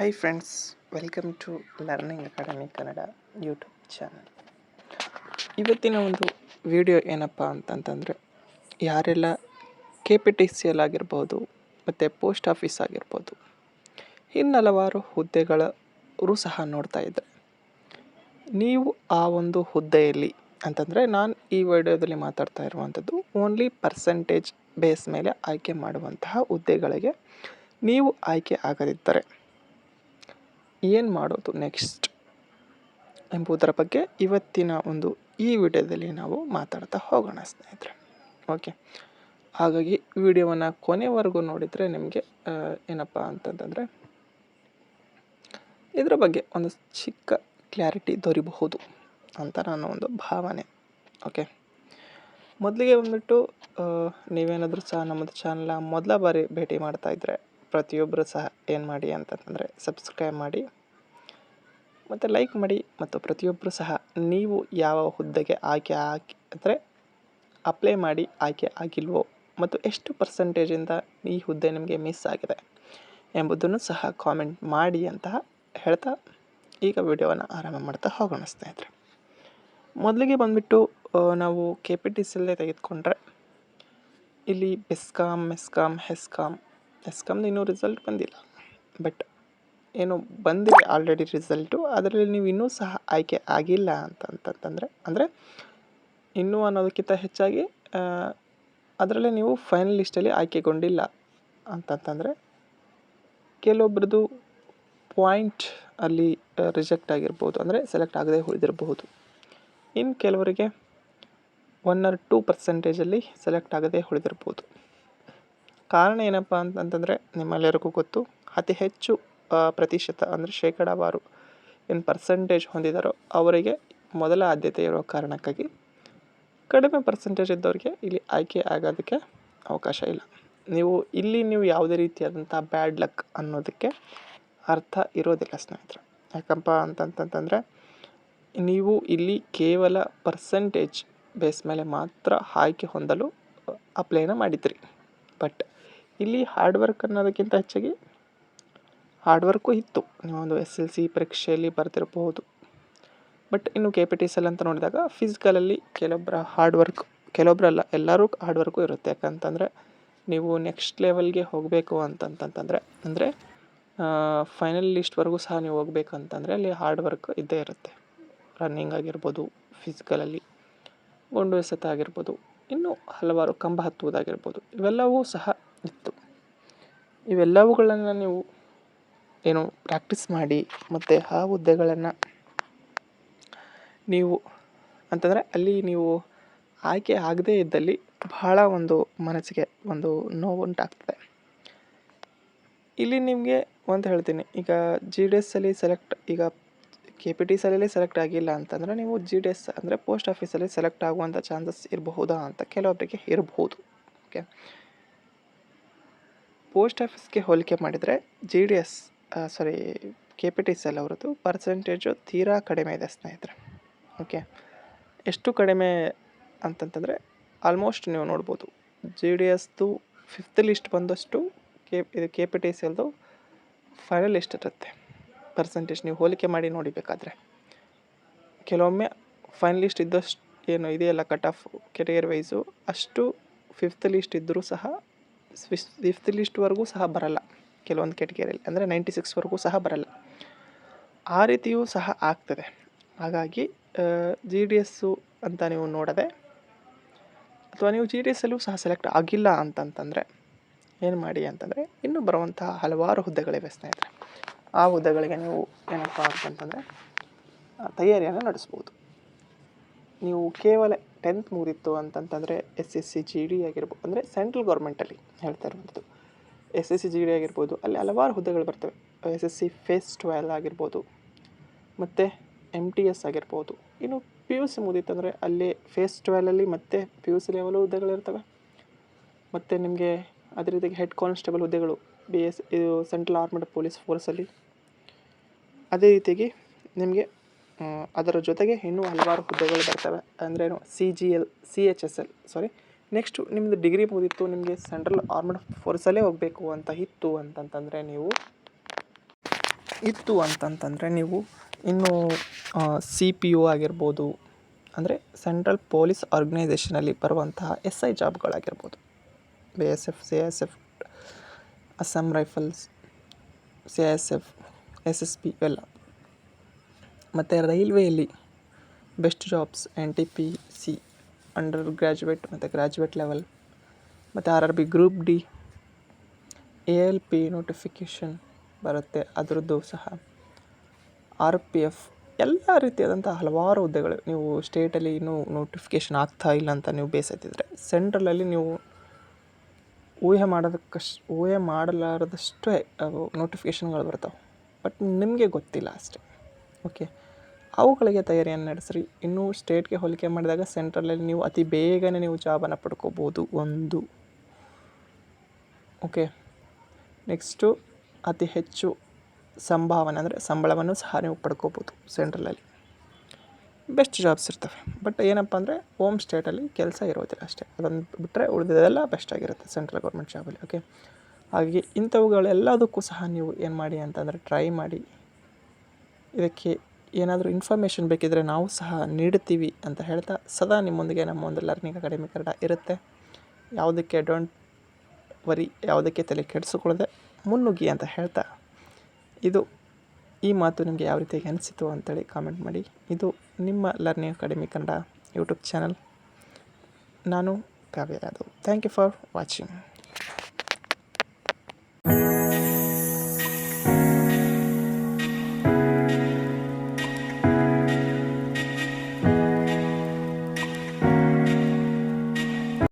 Hi friends, welcome to learning academy Kannada YouTube channel. ಇವತ್ತಿನ ಒಂದು video ಏನಪ್ಪ ಅಂತಂತಂದರೆ, ಯಾರೆಲ್ಲ KPTCL ಆಗಿರ್ಬೋದು ಮತ್ತು ಪೋಸ್ಟ್ ಆಫೀಸ್ ಆಗಿರ್ಬೋದು, ಇನ್ನು ಹಲವಾರು ಹುದ್ದೆಗಳು ಸಹ ನೋಡ್ತಾ ಇದ್ದಾರೆ. ನೀವು ಆ ಒಂದು ಹುದ್ದೆಯಲ್ಲಿ ಅಂತಂದರೆ, ನಾನು ಈ ವಿಡಿಯೋದಲ್ಲಿ ಮಾತಾಡ್ತಾ ಇರುವಂಥದ್ದು ಓನ್ಲಿ ಪರ್ಸೆಂಟೇಜ್ ಬೇಸ್ ಮೇಲೆ ಆಯ್ಕೆ ಮಾಡುವಂತಹ ಹುದ್ದೆಗಳಿಗೆ ನೀವು ಆಯ್ಕೆ ಆಗದಿದ್ದರೆ ಏನು ಮಾಡೋದು ನೆಕ್ಸ್ಟ್ ಎಂಬುದರ ಬಗ್ಗೆ ಇವತ್ತಿನ ಒಂದು ಈ ವಿಡಿಯೋದಲ್ಲಿ ನಾವು ಮಾತಾಡ್ತಾ ಹೋಗೋಣ ಸ್ನೇಹಿತರೆ. ಓಕೆ, ಹಾಗಾಗಿ ವಿಡಿಯೋವನ್ನು ಕೊನೆವರೆಗೂ ನೋಡಿದರೆ ನಿಮಗೆ ಏನಪ್ಪ ಅಂತಂತಂದರೆ ಇದರ ಬಗ್ಗೆ ಒಂದು ಚಿಕ್ಕ ಕ್ಲಾರಿಟಿ ದೊರೀಬಹುದು ಅಂತ ನನ್ನ ಒಂದು ಭಾವನೆ. ಓಕೆ, ಮೊದಲಿಗೆ ಬಂದುಬಿಟ್ಟು ನೀವೇನಾದರೂ ಸಹ ನಮ್ಮದು ಚಾನಲ್ನ ಮೊದಲ ಬಾರಿ ಭೇಟಿ ಮಾಡ್ತಾಯಿದ್ರೆ ಪ್ರತಿಯೊಬ್ಬರು ಸಹ ಏನು ಮಾಡಿ ಅಂತಂದರೆ ಸಬ್ಸ್ಕ್ರೈಬ್ ಮಾಡಿ ಮತ್ತು ಲೈಕ್ ಮಾಡಿ. ಮತ್ತು ಪ್ರತಿಯೊಬ್ಬರು ಸಹ ನೀವು ಯಾವ ಹುದ್ದೆಗೆ ಅಂದರೆ ಅಪ್ಲೈ ಮಾಡಿ ಆಯ್ಕೆ ಆಗಿಲ್ವೋ ಮತ್ತು ಎಷ್ಟು ಪರ್ಸೆಂಟೇಜಿಂದ ಈ ಹುದ್ದೆ ನಿಮಗೆ ಮಿಸ್ ಆಗಿದೆ ಎಂಬುದನ್ನು ಸಹ ಕಾಮೆಂಟ್ ಮಾಡಿ ಅಂತ ಹೇಳ್ತಾ ಈಗ ವಿಡಿಯೋವನ್ನು ಆರಂಭ ಮಾಡ್ತಾ ಹೋಗೋಣ ಸ್ನೇಹಿತರೆ. ಮೊದಲಿಗೆ ಬಂದುಬಿಟ್ಟು ನಾವು KPTCL ತೆಗೆದುಕೊಂಡ್ರೆ ಇಲ್ಲಿ ಬೆಸ್ಕಾಮ್, ಹೆಸ್ಕಾಮ್ದು ಇನ್ನೂ ರಿಸಲ್ಟ್ ಬಂದಿಲ್ಲ. ಬಟ್ ಏನು ಬಂದಿದೆ ಆಲ್ರೆಡಿ ರಿಸಲ್ಟು, ಅದರಲ್ಲಿ ನೀವು ಇನ್ನೂ ಸಹ ಆಯ್ಕೆ ಆಗಿಲ್ಲ ಅಂತಂತಂದರೆ, ಅಂದರೆ ಇನ್ನೂ ಅನ್ನೋದಕ್ಕಿಂತ ಹೆಚ್ಚಾಗಿ ಅದರಲ್ಲಿ ನೀವು ಫೈನಲ್ ಲಿಸ್ಟಲ್ಲಿ ಆಯ್ಕೆಗೊಂಡಿಲ್ಲ ಅಂತಂತಂದರೆ ಕೆಲವೊಬ್ರದ್ದು ಪಾಯಿಂಟ್ ಅಲ್ಲಿ ರಿಜೆಕ್ಟ್ ಆಗಿರ್ಬೋದು, ಅಂದರೆ ಸೆಲೆಕ್ಟ್ ಆಗದೆ ಉಳಿದಿರಬಹುದು. ಇನ್ನು ಕೆಲವರಿಗೆ 1 or 2% ಸೆಲೆಕ್ಟ್ ಆಗದೆ ಉಳಿದಿರ್ಬೋದು. ಕಾರಣ ಏನಪ್ಪ ಅಂತಂತಂದರೆ ನಿಮ್ಮೆಲ್ಲರಿಗೂ ಗೊತ್ತು, ಅತಿ ಹೆಚ್ಚು ಪ್ರತಿಶತ ಅಂದರೆ ಶೇಕಡಾವಾರು ಏನು ಪರ್ಸೆಂಟೇಜ್ ಹೊಂದಿದಾರೋ ಅವರಿಗೆ ಮೊದಲ ಆದ್ಯತೆ ಇರೋ ಕಾರಣಕ್ಕಾಗಿ ಕಡಿಮೆ ಪರ್ಸೆಂಟೇಜ್ ಇದ್ದವ್ರಿಗೆ ಇಲ್ಲಿ ಆಯ್ಕೆ ಆಗೋದಕ್ಕೆ ಅವಕಾಶ ಇಲ್ಲ. ನೀವು ಯಾವುದೇ ರೀತಿಯಾದಂಥ ಬ್ಯಾಡ್ ಲಕ್ ಅನ್ನೋದಕ್ಕೆ ಅರ್ಥ ಇರೋದಿಲ್ಲ ಸ್ನೇಹಿತರೆ. ಯಾಕಪ್ಪ ಅಂತಂತಂದರೆ ನೀವು ಇಲ್ಲಿ ಕೇವಲ ಪರ್ಸೆಂಟೇಜ್ ಬೇಸ್ ಮೇಲೆ ಮಾತ್ರ ಆಯ್ಕೆ ಹೊಂದಲು ಅಪ್ಲೈನ ಮಾಡಿದ್ರಿ. ಬಟ್ ಇಲ್ಲಿ ಹಾರ್ಡ್ ವರ್ಕ್ ಅನ್ನೋದಕ್ಕಿಂತ ಹೆಚ್ಚಾಗಿ ಹಾರ್ಡ್ ವರ್ಕು ಇತ್ತು. ನೀವೊಂದು SLC ಪರೀಕ್ಷೆಯಲ್ಲಿ ಬರೆದಿರಬಹುದು. ಬಟ್ ಇನ್ನು KPTCL ಅಂತ ನೋಡಿದಾಗ ಫಿಸಿಕಲಲ್ಲಿ ಕೆಲವೊಬ್ಬರ ಹಾರ್ಡ್ ವರ್ಕ್, ಕೆಲವೊಬ್ಬರಲ್ಲ ಎಲ್ಲರೂ ಹಾರ್ಡ್ ವರ್ಕು ಇರುತ್ತೆ. ಯಾಕಂತಂದರೆ ನೀವು ನೆಕ್ಸ್ಟ್ ಲೆವೆಲ್ಗೆ ಹೋಗಬೇಕು ಅಂತಂತಂದರೆ, ಅಂದರೆ ಫೈನಲ್ ಲಿಸ್ಟ್ವರೆಗೂ ಸಹ ನೀವು ಹೋಗ್ಬೇಕಂತಂದರೆ ಅಲ್ಲಿ ಹಾರ್ಡ್ ವರ್ಕ್ ಇದ್ದೇ ಇರುತ್ತೆ. ರನ್ನಿಂಗ್ ಆಗಿರ್ಬೋದು, ಫಿಸಿಕಲಲ್ಲಿ ಗುಂಡು ಎಸೆತ ಆಗಿರ್ಬೋದು, ಇನ್ನೂ ಹಲವಾರು ಕಂಬ ಹತ್ತುವುದಾಗಿರ್ಬೋದು, ಇವೆಲ್ಲವೂ ಸಹ ಇತ್ತು. ಇವೆಲ್ಲವುಗಳನ್ನು ನೀವು ಏನು ಪ್ರಾಕ್ಟೀಸ್ ಮಾಡಿ ಮತ್ತು ಆ ಹುದ್ದೆಗಳನ್ನು ನೀವು ಅಂತಂದರೆ ಅಲ್ಲಿ ನೀವು ಆಯ್ಕೆ ಆಗದೇ ಇದ್ದಲ್ಲಿ ಬಹಳ ಒಂದು ಮನಸ್ಸಿಗೆ ಒಂದು ನೋವುಂಟಾಗ್ತದೆ. ಇಲ್ಲಿ ನಿಮಗೆ ಒಂದು ಹೇಳ್ತೀನಿ, ಈಗ GDS ಅಲ್ಲಿ ಈಗ KPTCL ಸೆಲೆಕ್ಟ್ ಆಗಿಲ್ಲ ಅಂತಂದರೆ ನೀವು GDS ಅಂದರೆ ಪೋಸ್ಟ್ ಆಫೀಸಲ್ಲಿ ಸೆಲೆಕ್ಟ್ ಆಗುವಂಥ ಚಾನ್ಸಸ್ ಇರಬಹುದಾ ಅಂತ ಕೆಲವೊಬ್ಬರಿಗೆ ಇರಬಹುದು. ಓಕೆ, ಪೋಸ್ಟ್ ಆಫೀಸ್ಗೆ ಹೋಲಿಕೆ ಮಾಡಿದರೆ KPTCL ಅವರದ್ದು ಪರ್ಸೆಂಟೇಜು ತೀರಾ ಕಡಿಮೆ ಇದೆ ಸ್ನೇಹಿತರೆ. ಓಕೆ, ಎಷ್ಟು ಕಡಿಮೆ ಅಂತಂತಂದರೆ ಆಲ್ಮೋಸ್ಟ್ ನೀವು ನೋಡ್ಬೋದು GDSದು 5th ಲಿಸ್ಟ್ ಬಂದಷ್ಟು KPTCLದು ಫೈನಲ್ ಲಿಸ್ಟ್ ಇರುತ್ತೆ. ಪರ್ಸೆಂಟೇಜ್ ನೀವು ಹೋಲಿಕೆ ಮಾಡಿ ನೋಡಿಬೇಕಾದ್ರೆ ಕೆಲವೊಮ್ಮೆ ಫೈನಲ್ ಲಿಸ್ಟ್ ಇದ್ದಷ್ಟು ಏನು ಇದೆಯಲ್ಲ ಕಟ್ ಆಫ್ ಕೆರಿಯರ್ ವೈಸು, ಅಷ್ಟು 5th ಲಿಸ್ಟ್ ಇದ್ದರೂ ಸಹ 5th ಲಿಸ್ಟ್ವರೆಗೂ ಸಹ ಬರಲ್ಲ. ಕೆಲವೊಂದು ಕೆಟಗರಿಯಲ್ಲಿ ಅಂದರೆ 96ವರೆಗೂ ಸಹ ಬರಲ್ಲ. ಆ ರೀತಿಯೂ ಸಹ ಆಗ್ತದೆ. ಹಾಗಾಗಿ GDS ಅಂತ ನೀವು ನೋಡದೆ, ಅಥವಾ ನೀವು GDSಲ್ಲೂ ಸಹ ಸೆಲೆಕ್ಟ್ ಆಗಿಲ್ಲ ಅಂತಂತಂದರೆ ಏನು ಮಾಡಿ ಅಂತಂದರೆ ಇನ್ನೂ ಬರುವಂತಹ ಹಲವಾರು ಹುದ್ದೆಗಳಿವೆ ಸ್ನೇಹಿತರೆ. ಆ ಹುದ್ದೆಗಳಿಗೆ ನೀವು ಏನಪ್ಪ ಅಂತಂತಂದರೆ ತಯಾರಿಯನ್ನು ನಡೆಸ್ಬೋದು. ನೀವು ಕೇವಲ 10th ಮುಗಿದಿತ್ತು ಅಂತಂತಂದರೆ SSC GD ಆಗಿರ್ಬೋದು, ಅಂದರೆ ಸೆಂಟ್ರಲ್ ಗೌರ್ಮೆಂಟಲ್ಲಿ ಹೇಳ್ತಾ ಇರುವಂಥದ್ದು SSC GD ಆಗಿರ್ಬೋದು, ಅಲ್ಲಿ ಹಲವಾರು ಹುದ್ದೆಗಳು ಬರ್ತವೆ. SSC Phase 12 ಆಗಿರ್ಬೋದು, ಮತ್ತು MTS ಆಗಿರ್ಬೋದು. ಇನ್ನು PUC ಮುಗಿದಿತ್ತಂದರೆ ಅಲ್ಲಿ Phase 12ಅಲ್ಲಿ ಮತ್ತೆ PUC ಲೆವೆಲ್ ಹುದ್ದೆಗಳಿರ್ತವೆ. ಮತ್ತು ನಿಮಗೆ ಅದೇ ರೀತಿಯಾಗಿ ಹೆಡ್ ಕಾನ್ಸ್ಟೇಬಲ್ ಹುದ್ದೆಗಳು ಇದು ಸೆಂಟ್ರಲ್ ಆರ್ಮ್ಡ್ ಪೊಲೀಸ್ ಫೋರ್ಸಲ್ಲಿ. ಅದೇ ರೀತಿಯಾಗಿ ನಿಮಗೆ ಅದರ ಜೊತೆಗೆ ಇನ್ನೂ ಹಲವಾರು ಹುದ್ದೆಗಳು ಬರ್ತವೆ. ಅಂದ್ರೇನು CHSL ನೆಕ್ಸ್ಟು ನಿಮ್ಮದು ಡಿಗ್ರಿ ಮುಗಿದಿತ್ತು, ನಿಮಗೆ ಸೆಂಟ್ರಲ್ ಆರ್ಮ್ಡ್ ಫೋರ್ಸಲ್ಲೇ ಹೋಗಬೇಕು ಅಂತ ಇತ್ತು ಅಂತಂತಂದರೆ ನೀವು ಇತ್ತು ಅಂತಂತಂದರೆ ನೀವು ಇನ್ನೂ CPO ಆಗಿರ್ಬೋದು, ಅಂದರೆ ಸೆಂಟ್ರಲ್ ಪೊಲೀಸ್ ಆರ್ಗನೈಸೇಷನಲ್ಲಿ ಬರುವಂತಹ SI ಜಾಬ್ಗಳಾಗಿರ್ಬೋದು, BSF, CISF, Assam Rifles, CISF, SSB ಇವೆಲ್ಲ. ಮತ್ತು ರೈಲ್ವೆಯಲ್ಲಿ best jobs NTPC undergraduate ಮತ್ತು ಗ್ರ್ಯಾಜುಯೇಟ್ ಲೆವೆಲ್, ಮತ್ತು RRB group D, ALP notification ಬರುತ್ತೆ, ಅದರದ್ದು ಸಹ RPF, ಎಲ್ಲ ರೀತಿಯಾದಂಥ ಹಲವಾರು ಹುದ್ದೆಗಳು. ನೀವು ಸ್ಟೇಟಲ್ಲಿ ಇನ್ನೂ ನೋಟಿಫಿಕೇಷನ್ ಆಗ್ತಾ ಇಲ್ಲ ಅಂತ ನೀವು ಬೇಸತ್ತಿದ್ರೆ, ಸೆಂಟ್ರಲಲ್ಲಿ ನೀವು ಊಹೆ ಮಾಡಲಾರದಷ್ಟು ನೋಟಿಫಿಕೇಷನ್ಗಳು ಬರ್ತಾವೆ, ಬಟ್ ನಿಮಗೆ ಗೊತ್ತಿಲ್ಲ ಅಷ್ಟೇ. ಓಕೆ, ಅವುಗಳಿಗೆ ತಯಾರಿಯನ್ನು ನಡೆಸ್ರಿ. ಇನ್ನೂ ಸ್ಟೇಟ್ಗೆ ಹೋಲಿಕೆ ಮಾಡಿದಾಗ ಸೆಂಟ್ರಲಲ್ಲಿ ನೀವು ಅತಿ ಬೇಗನೆ ನೀವು ಜಾಬನ್ನು ಪಡ್ಕೋಬೋದು. ಒಂದು ಓಕೆ, ನೆಕ್ಸ್ಟು ಅತಿ ಹೆಚ್ಚು ಸಂಭಾವನೆ ಅಂದರೆ ಸಂಬಳವನ್ನು ಸಹ ನೀವು ಪಡ್ಕೋಬೋದು ಸೆಂಟ್ರಲಲ್ಲಿ. ಬೆಸ್ಟ್ ಜಾಬ್ಸ್ ಇರ್ತವೆ, ಬಟ್ ಏನಪ್ಪ ಅಂದರೆ ಹೋಮ್ ಸ್ಟೇಟಲ್ಲಿ ಕೆಲಸ ಇರೋದಿಲ್ಲ ಅಷ್ಟೇ. ಅದನ್ನು ಬಿಟ್ಟರೆ ಉಳಿದೆಲ್ಲ ಬೆಸ್ಟ್ ಆಗಿರುತ್ತೆ ಸೆಂಟ್ರಲ್ ಗೌರ್ಮೆಂಟ್ ಜಾಬಲ್ಲಿ. ಓಕೆ, ಹಾಗೆ ಇಂಥವುಗಳೆಲ್ಲದಕ್ಕೂ ಸಹ ನೀವು ಏನು ಮಾಡಿ ಅಂತಂದರೆ ಟ್ರೈ ಮಾಡಿ. ಇದಕ್ಕೆ ಏನಾದರೂ ಇನ್ಫಾರ್ಮೇಷನ್ ಬೇಕಿದ್ದರೆ ನಾವು ಸಹ ನೀಡುತ್ತೀವಿ ಅಂತ ಹೇಳ್ತಾ, ಸದಾ ನಿಮ್ಮೊಂದಿಗೆ ನಮ್ಮ ಒಂದು ಲರ್ನಿಂಗ್ ಅಕಾಡೆಮಿ ಕನ್ನಡ ಇರುತ್ತೆ. ಯಾವುದಕ್ಕೆ ಡೋಂಟ್ ವರಿ, ಯಾವುದಕ್ಕೆ ತಲೆ ಕೆಡಿಸಿಕೊಳ್ಳದೆ ಮುನ್ನುಗ್ಗಿ ಅಂತ ಹೇಳ್ತಾ, ಈ ಮಾತು ನಿಮಗೆ ಯಾವ ರೀತಿಯಾಗಿ ಅನಿಸಿತು ಅಂತೇಳಿ ಕಾಮೆಂಟ್ ಮಾಡಿ. ಇದು ನಿಮ್ಮ learning academy Kannada YouTube channel. ನಾನು Kavya Yadav. Thank you for watching.